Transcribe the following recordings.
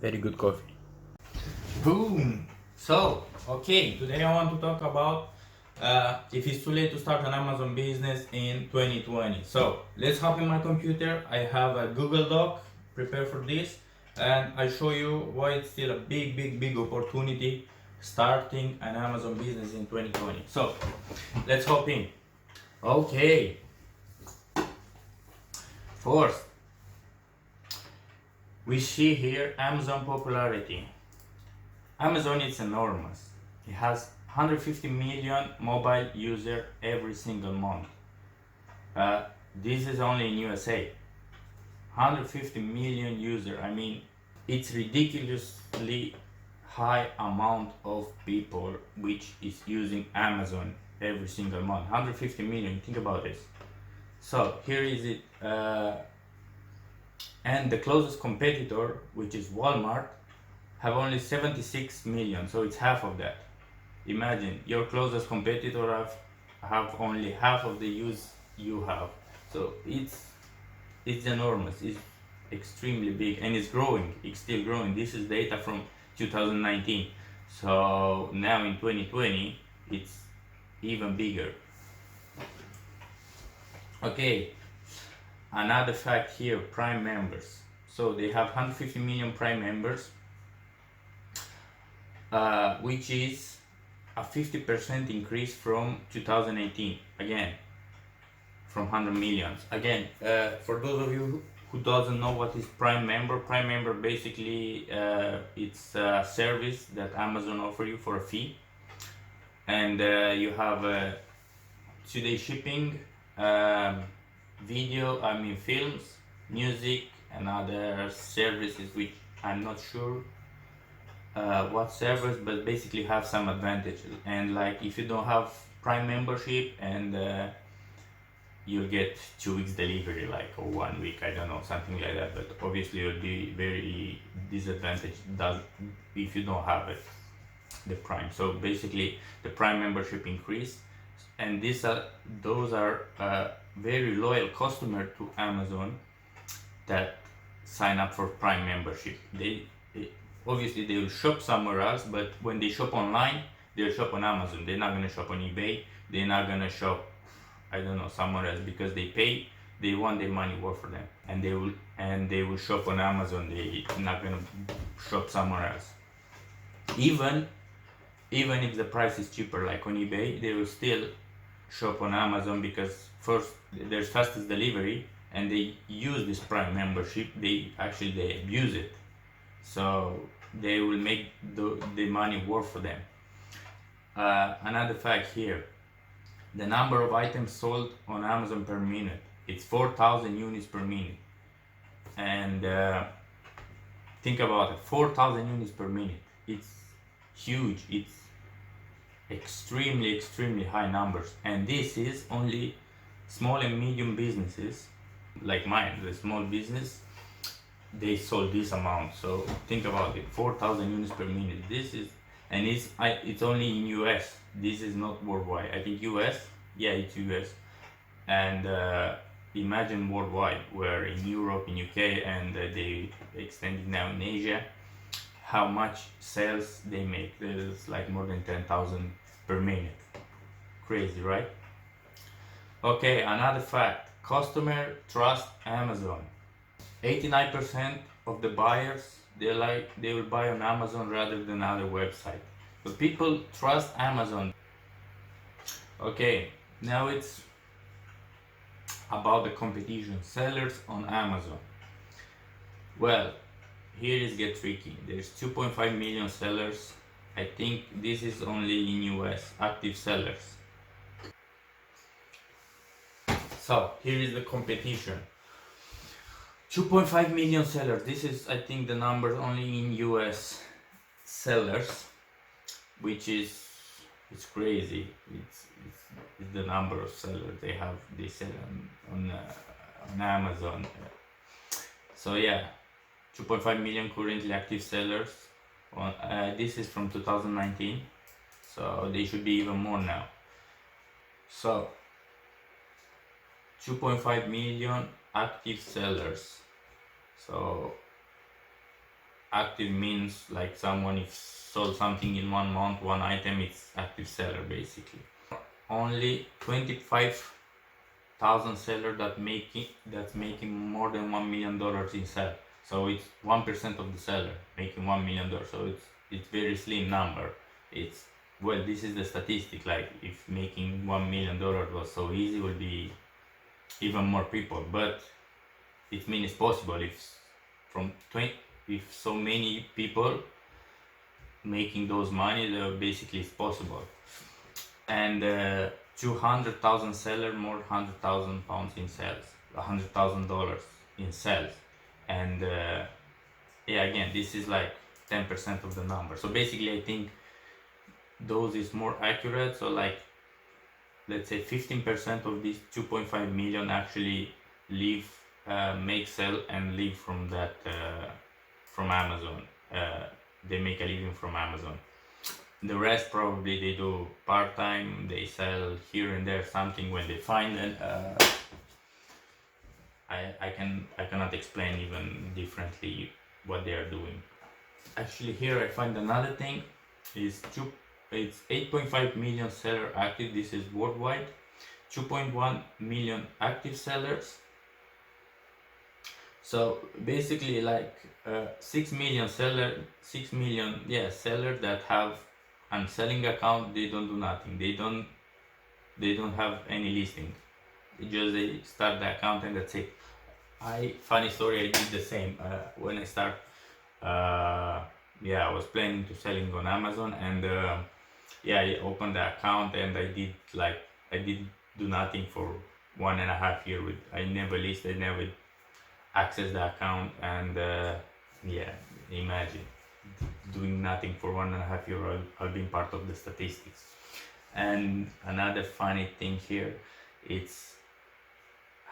Very good coffee. Boom! So, okay, today I want to talk about if it's too late to start an Amazon business in 2020. So, let's hop in my computer. I have a Google Doc prepared for this, and I show you why it's still a big opportunity starting an Amazon business in 2020. So, let's hop in. Okay, first, we see here Amazon popularity. Amazon is enormous. It has 150 million mobile users every single month. Uh, this is only in USA. 150 million users. I mean, it's ridiculously high amount of people which is using Amazon every single month. 150 million. Think about this. So here is it. And the closest competitor, which is Walmart, have only 76 million. So it's half of that. Imagine your closest competitor have only half of the use you have. So it's enormous. It's extremely big and it's growing. It's still growing. This is data from 2019. So now in 2020 it's even bigger. Okay, another fact here, Prime members. So they have 150 million Prime members, which is a 50% increase from 2018. Again, from 100 millions. Again, for those of you who doesn't know what is Prime member basically it's a service that Amazon offer you for a fee, and you have 2-day shipping, films, music, and other services which I'm not sure what servers, but basically have some advantages. And like if you don't have Prime membership, and you'll get 2 weeks delivery, like, or 1 week, I don't know, something like that. But obviously you'll be very disadvantaged if you don't have it, the Prime. So basically the Prime membership increase, and those are very loyal customer to Amazon that sign up for Prime membership. Obviously they will shop somewhere else, but when they shop online, they'll shop on Amazon. They're not gonna shop on eBay. They're not gonna shop, I don't know, somewhere else, because they want their money worth for them, and they will shop on Amazon. They're not gonna shop somewhere else. Even if the price is cheaper, like on eBay, they will still shop on Amazon, because first, there's fastest delivery, and they use this Prime membership. They abuse it, so they will make the money work for them. Another fact here, the number of items sold on Amazon per minute, it's 4,000 units per minute. And think about it, 4,000 units per minute. It's huge. It's extremely high numbers. And this is only small and medium businesses like mine, the small business, they sold this amount. So think about it, 4,000 units per minute. This is, and it's only in US. This is not worldwide. I think US, yeah, it's US. And imagine worldwide, where in Europe, in UK, and they extended now in Asia, how much sales they make. There's like more than 10,000 per minute. Crazy, right? Okay, another fact, customer trust Amazon. 89% of the buyers, they will buy on Amazon rather than other website. But people trust Amazon. Okay, now it's about the competition, sellers on Amazon. Well, here it gets tricky. There's 2.5 million sellers. I think this is only in US, active sellers. So here is the competition. 2.5 million sellers. This is, I think, the number only in US sellers, which is, it's crazy. It's the number of sellers they sell on Amazon. So yeah, 2.5 million currently active sellers. This is from 2019, so they should be even more now. So 2.5 million active sellers. So active means like someone if sold something in 1 month, one item, it's active seller basically. Only 25,000 seller that's making more than $1 million in sale. So it's 1% of the seller making $1 million. So it's very slim number. It's well, this is the statistic. Like if making $1 million was so easy, would be even more people. But it means it's possible from 20 if so many people making those money, basically it's possible. And 200,000 seller more £100,000 in sales, $100,000 in sales. And yeah, again, this is like 10% of the number. So basically I think those is more accurate. So like let's say 15% of these 2.5 million actually leave, make sell and leave from that from Amazon. They make a living from Amazon. The rest probably they do part-time, they sell here and there something when they find it. I cannot explain even differently what they are doing. Actually here I find another thing is it's 8.5 million seller active. This is worldwide. 2.1 million active sellers. So basically like 6 million sellers that have a selling account. They don't do nothing. They don't have any listing. They start the account and that's it. Funny story, I did the same when I start. I was planning to selling on Amazon, and I opened the account and I did do nothing for 1.5 years. I never listed, never access the account, and imagine doing nothing for 1.5 years. I've been part of the statistics. And another funny thing here, it's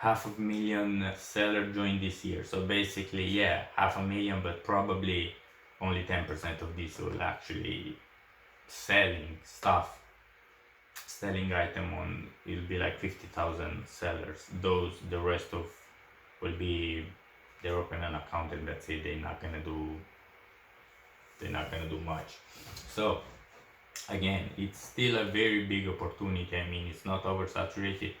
500,000 sellers joined this year. So basically 500,000, but probably only 10% of this will actually selling stuff, selling item on. It'll be like 50,000 sellers. The rest of will be they open an account and that's it. They're not gonna do much. So again, it's still a very big opportunity. I mean, it's not oversaturated.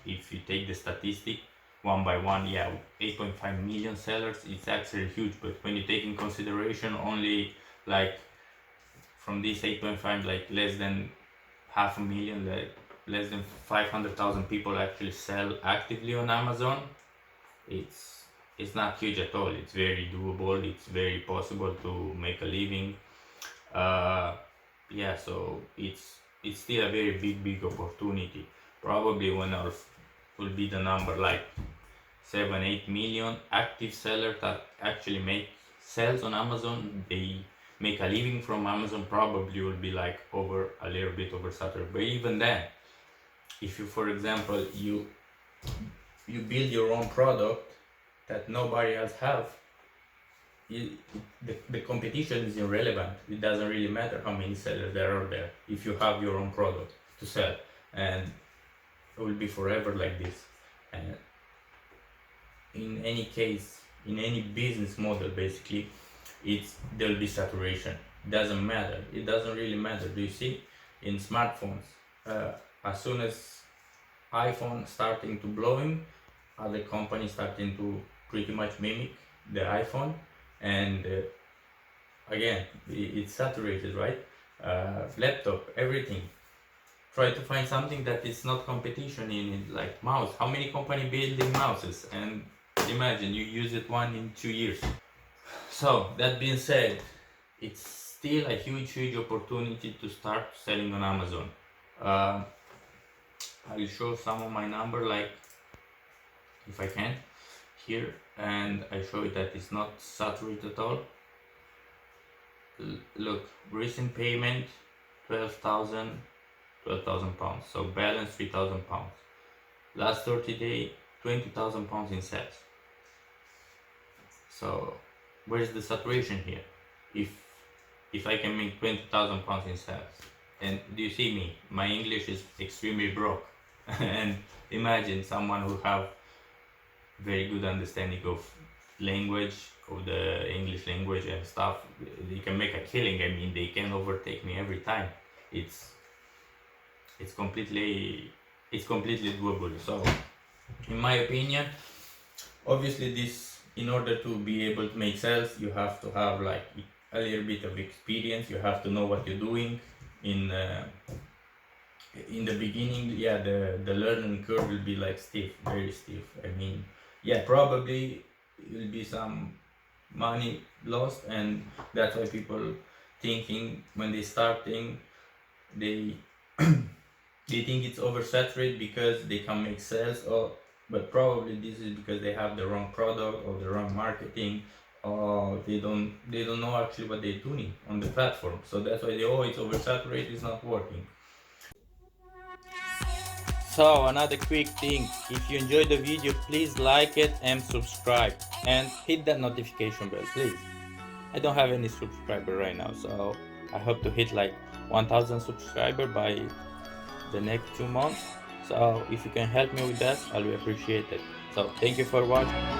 If you take the statistic one by one, 8.5 million sellers, it's actually huge. But when you take in consideration only like from this 8.5, like less than 500,000, like less than 500,000 people actually sell actively on Amazon, it's not huge at all. It's very doable. It's very possible to make a living. So it's still a very big opportunity. Probably when will be the number like 7-8 million active sellers that actually make sales on Amazon. They make a living from Amazon. Probably will be like a little bit oversaturated. But even then, if you, for example, you build your own product that nobody else have, the competition is irrelevant. It doesn't really matter how many sellers there are there if you have your own product to sell, and it will be forever like this. And in any case, in any business model, basically, there'll be saturation. It doesn't matter. It doesn't really matter. Do you see in smartphones? As soon as iPhone starting to blowing, other companies starting to pretty much mimic the iPhone, and again it's saturated, right? Laptop, everything. Try to find something that is not competition in it, like mouse. How many company building mouses? And imagine you use it one in 2 years. So that being said, it's still a huge opportunity to start selling on Amazon. I will show some of my number, like if I can here, and I show you that it's not saturated at all. Look, recent payment 12,000 pounds, so balance 3,000 pounds. Last 30 days 20,000 pounds in sales. So where's the saturation here? If I can make 20,000 pounds in sales, and do you see me? My English is extremely broke. And imagine someone who have very good understanding of language, of the English language and stuff, they can make a killing. I mean, they can overtake me every time. It's it's completely it's completely doable. So, in my opinion, obviously, this in order to be able to make sales, you have to have like a little bit of experience. You have to know what you're doing in. In the beginning, yeah, the learning curve will be like stiff, very stiff. I mean, yeah, probably will be some money lost, and that's why people thinking when they starting, they they think it's oversaturated because they can make sales, or but probably this is because they have the wrong product or the wrong marketing, or they don't know actually what they're doing on the platform. So that's why they, oh, it's oversaturated, it's not working. So another quick thing, if you enjoyed the video, please like it and subscribe and hit that notification bell, please. I don't have any subscriber right now, so I hope to hit like 1000 subscriber by the next 2 months. So if you can help me with that, I'll be appreciated. So thank you for watching.